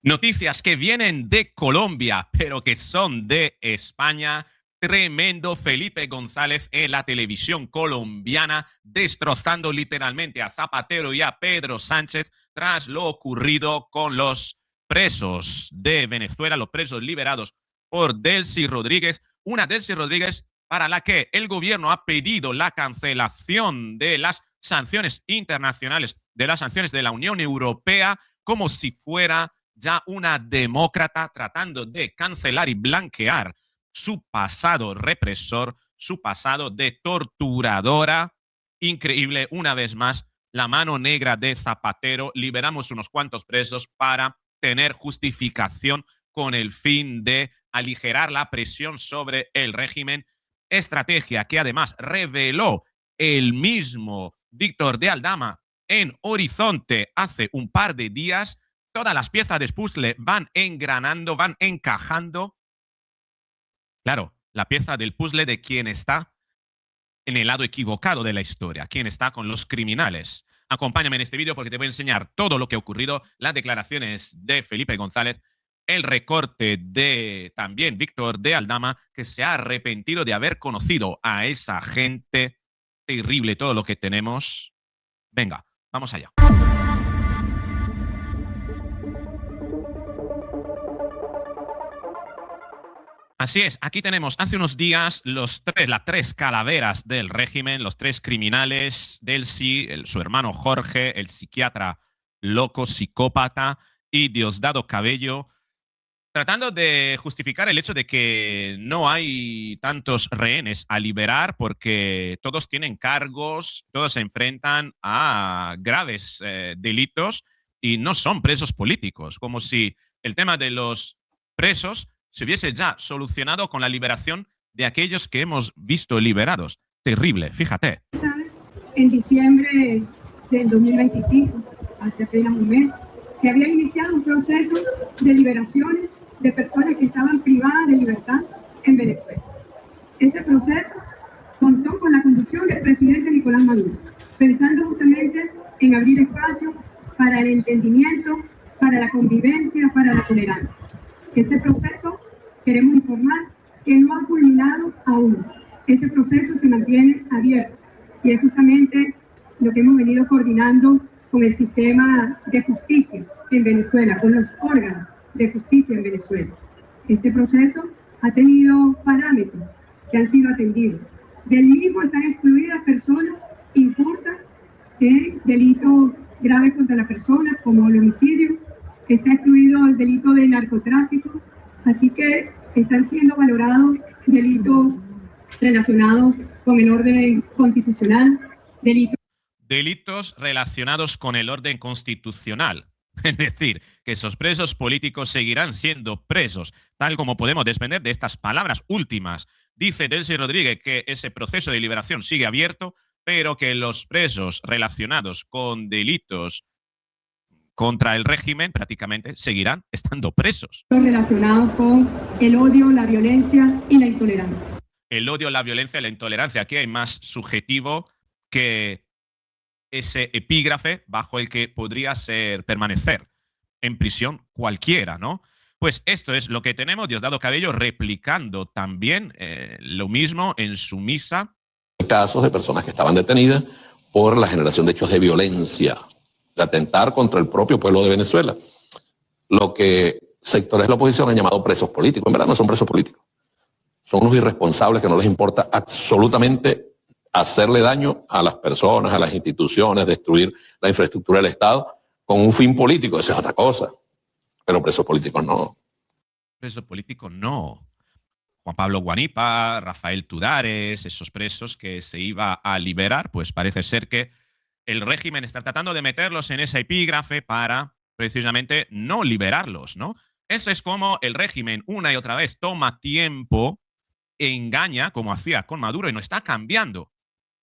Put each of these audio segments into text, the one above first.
Noticias que vienen de Colombia, pero que son de España. Tremendo Felipe González en la televisión colombiana, destrozando literalmente a Zapatero y a Pedro Sánchez tras lo ocurrido con los presos de Venezuela, los presos liberados por Delcy Rodríguez. Una Delcy Rodríguez para la que el gobierno ha pedido la cancelación de las sanciones internacionales, de las sanciones de la Unión Europea, como si fuera ya una demócrata tratando de cancelar y blanquear su pasado represor, su pasado de torturadora. Increíble, una vez más, la mano negra de Zapatero. Liberamos unos cuantos presos para tener justificación con el fin de aligerar la presión sobre el régimen. Estrategia que además reveló el mismo Víctor de Aldama en Horizonte hace un par de días. Todas las piezas de puzzle van engranando, van encajando. Claro, la pieza del puzzle de quién está en el lado equivocado de la historia, quién está con los criminales. Acompáñame en este vídeo porque te voy a enseñar todo lo que ha ocurrido, las declaraciones de Felipe González, el recorte de también Víctor de Aldama, que se ha arrepentido de haber conocido a esa gente. Terrible todo lo que tenemos. Venga, vamos allá. Así es, aquí tenemos hace unos días las tres calaveras del régimen, los tres criminales, Delcy, su hermano Jorge, el psiquiatra loco, psicópata, y Diosdado Cabello, tratando de justificar el hecho de que no hay tantos rehenes a liberar porque todos tienen cargos, todos se enfrentan a graves delitos y no son presos políticos, como si el tema de los presos se hubiese ya solucionado con la liberación de aquellos que hemos visto liberados. Terrible, fíjate. En diciembre del 2025, hace apenas un mes, se había iniciado un proceso de liberaciones de personas que estaban privadas de libertad en Venezuela. Ese proceso contó con la conducción del presidente Nicolás Maduro, pensando justamente en abrir espacio para el entendimiento, para la convivencia, para la tolerancia. Ese proceso, queremos informar que no ha culminado aún. Ese proceso se mantiene abierto y es justamente lo que hemos venido coordinando con el sistema de justicia en Venezuela, con los órganos de justicia en Venezuela. Este proceso ha tenido parámetros que han sido atendidos. Del mismo están excluidas personas incursas en delitos graves contra la persona, como el homicidio, está excluido el delito de narcotráfico, así que están siendo valorados delitos relacionados con el orden constitucional, delitos relacionados con el orden constitucional. Es decir, que esos presos políticos seguirán siendo presos, tal como podemos desprender de estas palabras últimas. Dice Delcy Rodríguez que ese proceso de liberación sigue abierto, pero que los presos relacionados con delitos contra el régimen prácticamente seguirán estando presos. Relacionados con el odio, la violencia y la intolerancia. El odio, la violencia y la intolerancia. Aquí hay más subjetivo que ese epígrafe bajo el que podría permanecer en prisión cualquiera, ¿no? Pues esto es lo que tenemos. Diosdado Cabello replicando también lo mismo en su misa. Casos de personas que estaban detenidas por la generación de hechos de violencia, de atentar contra el propio pueblo de Venezuela. Lo que sectores de la oposición han llamado presos políticos. En verdad no son presos políticos. Son unos irresponsables que no les importa absolutamente hacerle daño a las personas, a las instituciones, destruir la infraestructura del Estado con un fin político. Eso es otra cosa. Pero presos políticos no. Presos políticos no. Juan Pablo Guanipa, Rafael Tudares, esos presos que se iba a liberar, pues parece ser que el régimen está tratando de meterlos en ese epígrafe para precisamente no liberarlos, ¿no? Eso es como el régimen una y otra vez toma tiempo, engaña, como hacía con Maduro, y no está cambiando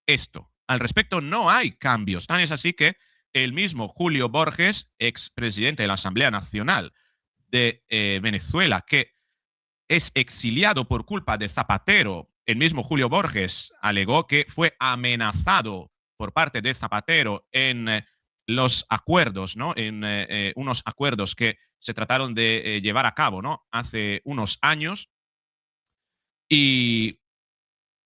esto. Al respecto no hay cambios. Tan es así que el mismo Julio Borges, expresidente de la Asamblea Nacional de Venezuela, que es exiliado por culpa de Zapatero, el mismo Julio Borges alegó que fue amenazado por parte de Zapatero en los acuerdos, ¿no? En unos acuerdos que se trataron de llevar a cabo, ¿no? Hace unos años, y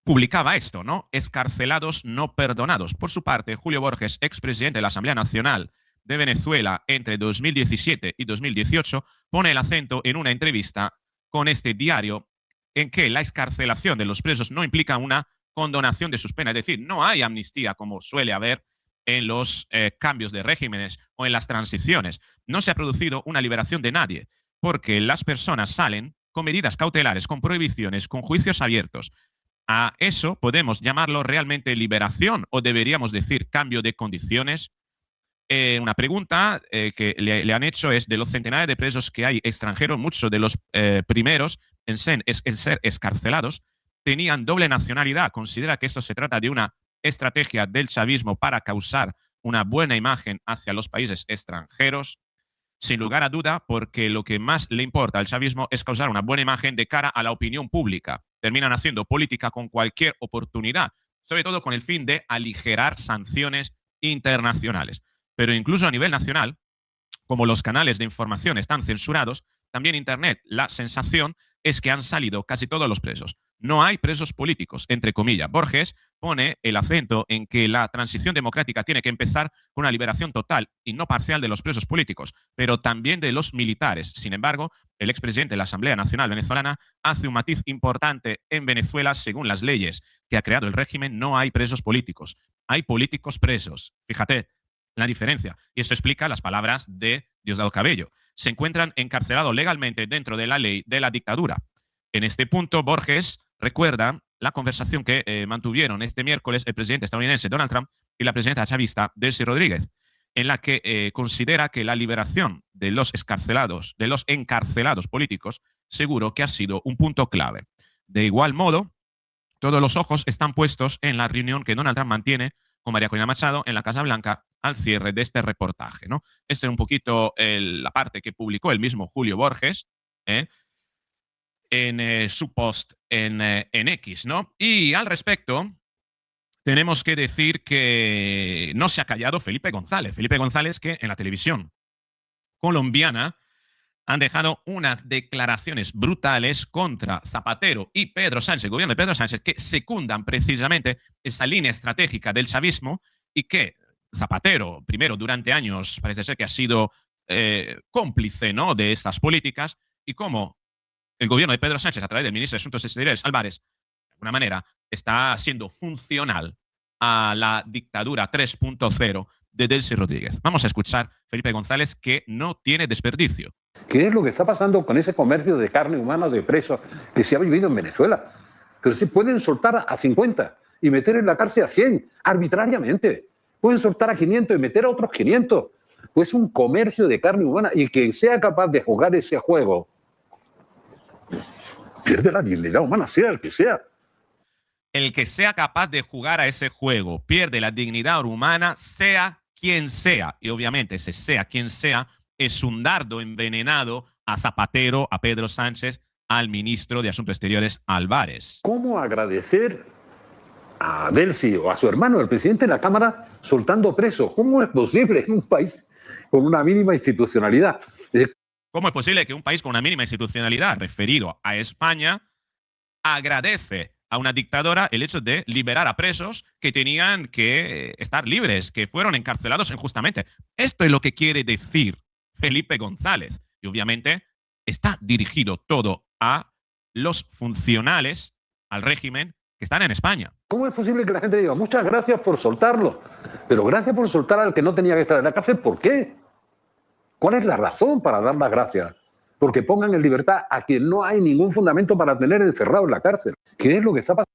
publicaba esto, ¿no? Excarcelados no perdonados. Por su parte, Julio Borges, expresidente de la Asamblea Nacional de Venezuela entre 2017 y 2018, pone el acento en una entrevista con este diario en que la excarcelación de los presos no implica una condonación de sus penas. Es decir, no hay amnistía como suele haber en los cambios de regímenes o en las transiciones. No se ha producido una liberación de nadie, porque las personas salen con medidas cautelares, con prohibiciones, con juicios abiertos. A eso podemos llamarlo realmente liberación, o deberíamos decir cambio de condiciones. Una pregunta que le han hecho es: de los centenares de presos que hay extranjeros, muchos de los primeros en ser excarcelados tenían doble nacionalidad. ¿Considera que esto se trata de una estrategia del chavismo para causar una buena imagen hacia los países extranjeros? Sin lugar a duda, porque lo que más le importa al chavismo es causar una buena imagen de cara a la opinión pública. Terminan haciendo política con cualquier oportunidad, sobre todo con el fin de aligerar sanciones internacionales. Pero incluso a nivel nacional, como los canales de información están censurados, también Internet, la sensación es que han salido casi todos los presos. No hay presos políticos, entre comillas. Borges pone el acento en que la transición democrática tiene que empezar con una liberación total y no parcial de los presos políticos, pero también de los militares. Sin embargo, el expresidente de la Asamblea Nacional Venezolana hace un matiz importante. En Venezuela, según las leyes que ha creado el régimen, no hay presos políticos. Hay políticos presos. Fíjate la diferencia. Y esto explica las palabras de Diosdado Cabello. Se encuentran encarcelados legalmente dentro de la ley de la dictadura. En este punto, Borges recuerda la conversación que mantuvieron este miércoles el presidente estadounidense Donald Trump y la presidenta chavista Delcy Rodríguez, en la que considera que la liberación de los encarcelados políticos, seguro que ha sido un punto clave. De igual modo, todos los ojos están puestos en la reunión que Donald Trump mantiene con María Corina Machado en la Casa Blanca al cierre de este reportaje, ¿no? Esta es un poquito la parte que publicó el mismo Julio Borges en su post en X, ¿no? Y al respecto, tenemos que decir que no se ha callado Felipe González. Felipe González, que en la televisión colombiana han dejado unas declaraciones brutales contra Zapatero y Pedro Sánchez, el gobierno de Pedro Sánchez, que secundan precisamente esa línea estratégica del chavismo, y que Zapatero, primero, durante años, parece ser que ha sido cómplice, ¿no?, de estas políticas, y cómo el gobierno de Pedro Sánchez, a través del ministro de Asuntos Exteriores, Álvarez, de alguna manera, está siendo funcional a la dictadura 3.0 de Delcy Rodríguez. Vamos a escuchar Felipe González, que no tiene desperdicio. ¿Qué es lo que está pasando con ese comercio de carne humana de presos que se ha vivido en Venezuela? Pero si pueden soltar a 50 y meter en la cárcel a 100 arbitrariamente. Pueden soltar a 500 y meter a otros 500. Pues un comercio de carne humana, y quien sea capaz de jugar ese juego pierde la dignidad humana, sea el que sea. El que sea capaz de jugar a ese juego pierde la dignidad humana, sea quien sea. Y obviamente ese sea quien sea es un dardo envenenado a Zapatero, a Pedro Sánchez, al ministro de Asuntos Exteriores, Álvarez. ¿Cómo agradecer a Delcy o a su hermano, el presidente de la Cámara, soltando presos? ¿Cómo es posible en un país con una mínima institucionalidad? ¿Cómo es posible que un país con una mínima institucionalidad, referido a España, agradece a una dictadora el hecho de liberar a presos que tenían que estar libres, que fueron encarcelados injustamente? Esto es lo que quiere decir Felipe González. Y obviamente está dirigido todo a los funcionales, al régimen, que están en España. ¿Cómo es posible que la gente diga muchas gracias por soltarlo? Pero gracias por soltar al que no tenía que estar en la cárcel? ¿Por qué? ¿Cuál es la razón para dar las gracias? Porque pongan en libertad a quien no hay ningún fundamento para tener encerrado en la cárcel. ¿Qué es lo que está pasando?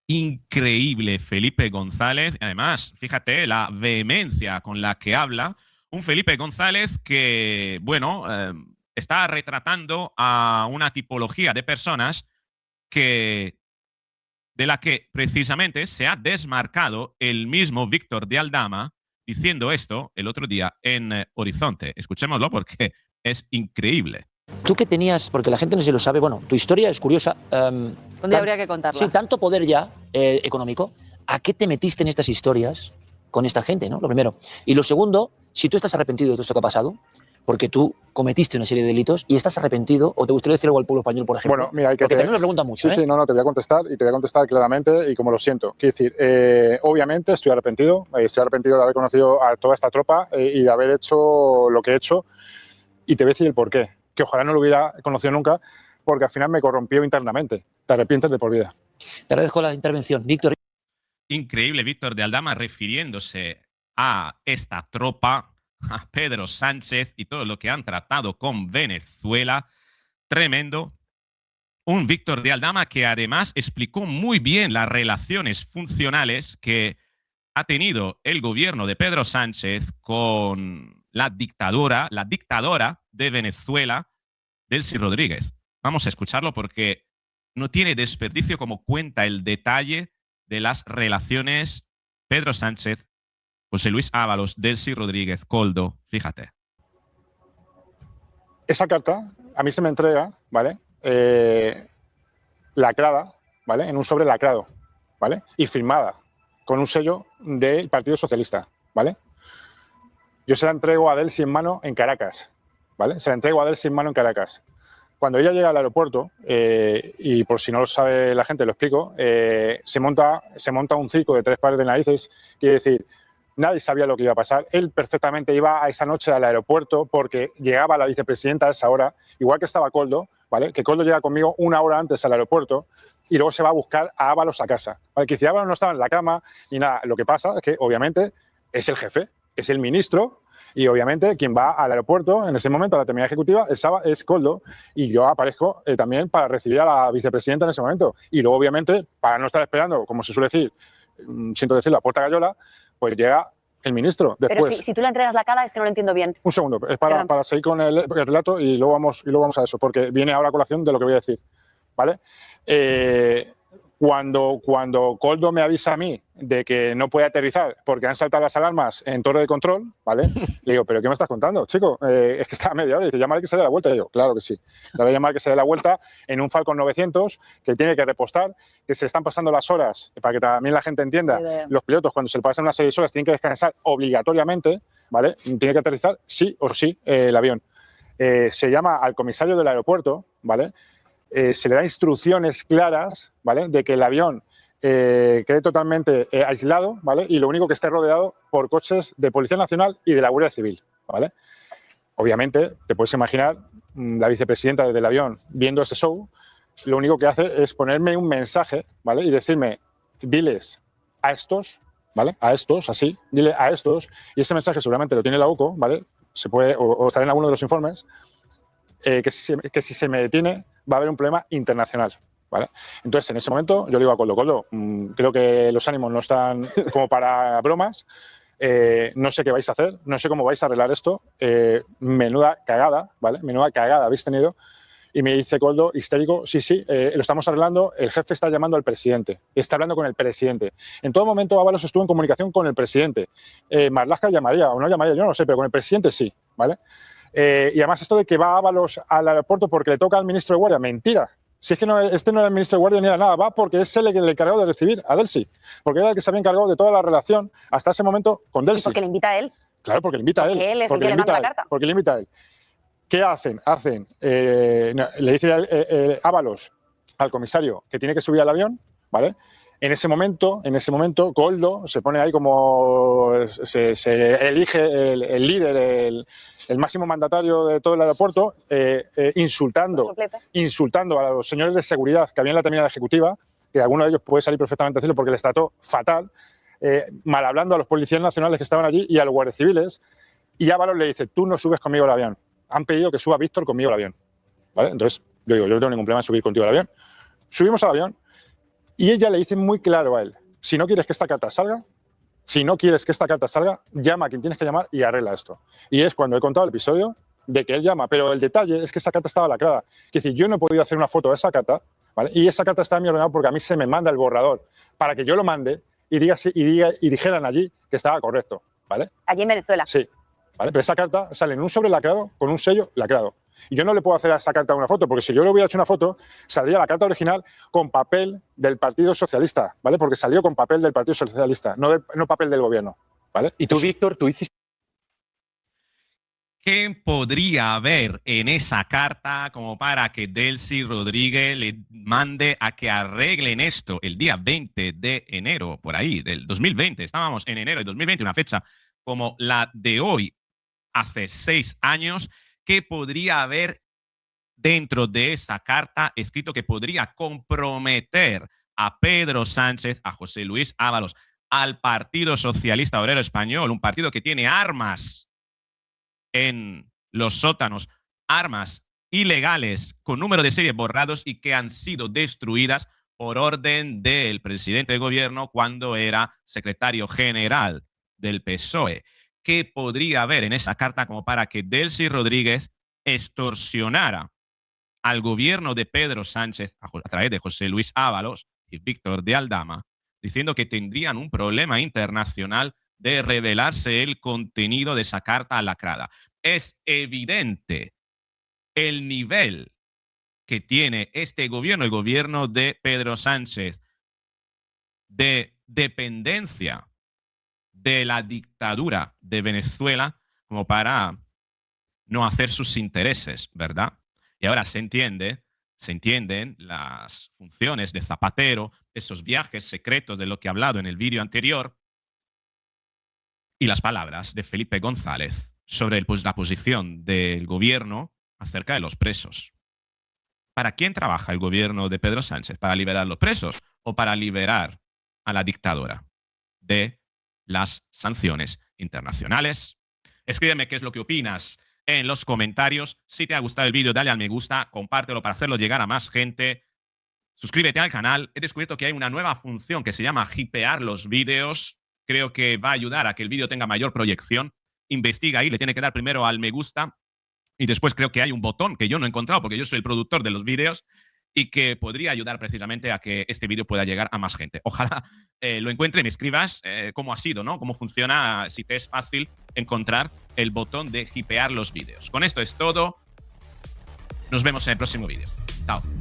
Increíble Felipe González. Además, fíjate la vehemencia con la que habla. Un Felipe González que, bueno, está retratando a una tipología de personas de la que precisamente se ha desmarcado el mismo Víctor de Aldama, diciendo esto el otro día en Horizonte. Escuchémoslo porque es increíble. Tú que tenías, porque la gente no se lo sabe, bueno, tu historia es curiosa. Un día habría que contarla. Sí, tanto poder ya económico. ¿A qué te metiste en estas historias con esta gente, ¿no? Lo primero. Y lo segundo, si tú estás arrepentido de todo esto que ha pasado, porque tú cometiste una serie de delitos y estás arrepentido, o te gustaría decir algo al pueblo español, por ejemplo. Bueno, mira, hay que porque también me preguntan mucho. Sí, no, te voy a contestar y te voy a contestar claramente y como lo siento. Quiero decir, obviamente estoy arrepentido de haber conocido a toda esta tropa y de haber hecho lo que he hecho y te voy a decir el porqué, que ojalá no lo hubiera conocido nunca porque al final me corrompió internamente. Te arrepientes de por vida. Te agradezco la intervención, Víctor. Increíble, Víctor de Aldama refiriéndose a esta tropa, a Pedro Sánchez y todo lo que han tratado con Venezuela. Tremendo. Un Víctor de Aldama que además explicó muy bien las relaciones funcionales que ha tenido el gobierno de Pedro Sánchez con la dictadora de Venezuela, Delcy Rodríguez. Vamos a escucharlo porque no tiene desperdicio como cuenta el detalle de las relaciones Pedro Sánchez, José Luis Ábalos, Delcy Rodríguez, Koldo. Fíjate. Esa carta a mí se me entrega, ¿vale? Lacrada, ¿vale? En un sobre lacrado, ¿vale? Y firmada con un sello del Partido Socialista, ¿vale? Yo se la entrego a Delcy en mano en Caracas, ¿vale? Se la entrego a Delcy en mano en Caracas. Cuando ella llega al aeropuerto, y por si no lo sabe la gente, lo explico, se monta un circo de 3 pares de narices, quiere decir, nadie sabía lo que iba a pasar. Él perfectamente iba a esa noche al aeropuerto porque llegaba la vicepresidenta a esa hora, igual que estaba Koldo, ¿vale? Que Koldo llega conmigo 1 hora antes al aeropuerto y luego se va a buscar a Ábalos a casa, ¿vale? Que si Ábalos no estaba en la cama ni nada, lo que pasa es que obviamente es el jefe, es el ministro y obviamente quien va al aeropuerto en ese momento a la terminal ejecutiva es Koldo y yo aparezco también para recibir a la vicepresidenta en ese momento y luego obviamente para no estar esperando, como se suele decir, siento decirlo, a puerta gallola, pues llega el ministro después. Pero si tú le entregas la cara, es que no lo entiendo bien. Un segundo, es para seguir con el relato y luego vamos a eso, porque viene ahora a colación de lo que voy a decir, ¿vale? Cuando Koldo me avisa a mí de que no puede aterrizar porque han saltado las alarmas en torre de control, ¿vale? Le digo, ¿pero qué me estás contando, chico? Es que está a media hora. Y dice, llámale que se dé la vuelta. Y digo, claro que sí. Le voy a llamar que se dé la vuelta en un Falcon 900 que tiene que repostar, que se están pasando las horas, para que también la gente entienda, los pilotos cuando se le pasan una serie de horas tienen que descansar obligatoriamente, ¿vale? Tiene que aterrizar sí o sí el avión. Se llama al comisario del aeropuerto, ¿vale? Se le da instrucciones claras, ¿vale? De que el avión quede totalmente aislado, ¿vale? Y lo único que esté rodeado por coches de Policía Nacional y de la Guardia Civil, ¿vale? Obviamente, te puedes imaginar, la vicepresidenta desde el avión viendo ese show, lo único que hace es ponerme un mensaje, ¿vale? Y decirme, diles a estos, ¿vale? A estos, así, dile a estos, y ese mensaje seguramente lo tiene la UCO, ¿vale? Se puede, o estará en alguno de los informes, que si se me detiene va a haber un problema internacional, ¿vale? Entonces, en ese momento, yo digo a Koldo, creo que los ánimos no están como para bromas, no sé qué vais a hacer, no sé cómo vais a arreglar esto, menuda cagada, ¿vale? Menuda cagada habéis tenido. Y me dice Koldo, histérico, sí, lo estamos arreglando, el jefe está llamando al presidente, está hablando con el presidente. En todo momento Ábalos estuvo en comunicación con el presidente. Marlaska llamaría o no llamaría, yo no lo sé, pero con el presidente sí, ¿vale? Y además esto de que va Ábalos al aeropuerto porque le toca al ministro de Guardia, mentira. Si es que este no era el ministro de Guardia ni era nada, va porque es él el encargado de recibir a Delcy, porque era el que se había encargado de toda la relación hasta ese momento con Delcy. ¿Y por qué le invita a él? Claro, porque le invita a él. Porque él es el que le manda la carta. Porque le invita a él. ¿Qué hacen? Le dice Ábalos al comisario que tiene que subir al avión, ¿vale? En ese momento, Koldo se pone ahí como se elige el líder, el máximo mandatario de todo el aeropuerto, insultando a los señores de seguridad que había en la terminal ejecutiva, que alguno de ellos puede salir perfectamente a decirlo porque les trató fatal, mal hablando a los policías nacionales que estaban allí y a los guardias civiles, y Ábalos le dice, tú no subes conmigo al avión. Han pedido que suba Víctor conmigo al avión, ¿vale? Entonces, yo digo, yo no tengo ningún problema en subir contigo al avión. Subimos al avión y ella le dice muy claro a él, si no quieres que esta carta salga, llama a quien tienes que llamar y arregla esto. Y es cuando he contado el episodio de que él llama, pero el detalle es que esa carta estaba lacrada. Es decir, yo no he podido hacer una foto de esa carta, ¿vale? Y esa carta está en mi ordenador porque a mí se me manda el borrador para que yo lo mande y dijeran allí que estaba correcto, ¿vale? Allí en Venezuela. Sí. ¿Vale? Pero esa carta sale en un sobre lacrado con un sello lacrado. Y yo no le puedo hacer a esa carta una foto, porque si yo le hubiera hecho una foto, saldría la carta original con papel del Partido Socialista, ¿vale? Porque salió con papel del Partido Socialista, no papel del gobierno, ¿vale? Y tú, Víctor, tú hiciste... ¿Qué podría haber en esa carta como para que Delcy Rodríguez le mande a que arreglen esto el día 20 de enero, por ahí, del 2020? Estábamos en enero de 2020, una fecha como la de hoy, hace 6 años. ¿Qué podría haber dentro de esa carta escrito que podría comprometer a Pedro Sánchez, a José Luis Ábalos, al Partido Socialista Obrero Español, un partido que tiene armas en los sótanos, armas ilegales con número de serie borrados y que han sido destruidas por orden del presidente del gobierno cuando era secretario general del PSOE? ¿Qué podría haber en esa carta como para que Delcy Rodríguez extorsionara al gobierno de Pedro Sánchez a través de José Luis Ábalos y Víctor de Aldama, diciendo que tendrían un problema internacional de revelarse el contenido de esa carta lacrada? Es evidente el nivel que tiene este gobierno, el gobierno de Pedro Sánchez, de dependencia de la dictadura de Venezuela como para no hacer sus intereses, ¿verdad? Y ahora se entienden las funciones de Zapatero, esos viajes secretos de lo que he hablado en el vídeo anterior, y las palabras de Felipe González sobre la posición del gobierno acerca de los presos. ¿Para quién trabaja el gobierno de Pedro Sánchez? ¿Para liberar los presos o para liberar a la dictadura de las sanciones internacionales? Escríbeme qué es lo que opinas en los comentarios. Si te ha gustado el vídeo, dale al me gusta, compártelo para hacerlo llegar a más gente. Suscríbete al canal. He descubierto que hay una nueva función que se llama hipear los vídeos. Creo que va a ayudar a que el vídeo tenga mayor proyección. Investiga ahí, le tiene que dar primero al me gusta y después creo que hay un botón que yo no he encontrado porque yo soy el productor de los vídeos y que podría ayudar precisamente a que este vídeo pueda llegar a más gente. Ojalá lo encuentre y me escribas cómo ha sido, ¿no? Cómo funciona, si te es fácil encontrar el botón de hipear los vídeos. Con esto es todo. Nos vemos en el próximo vídeo. Chao.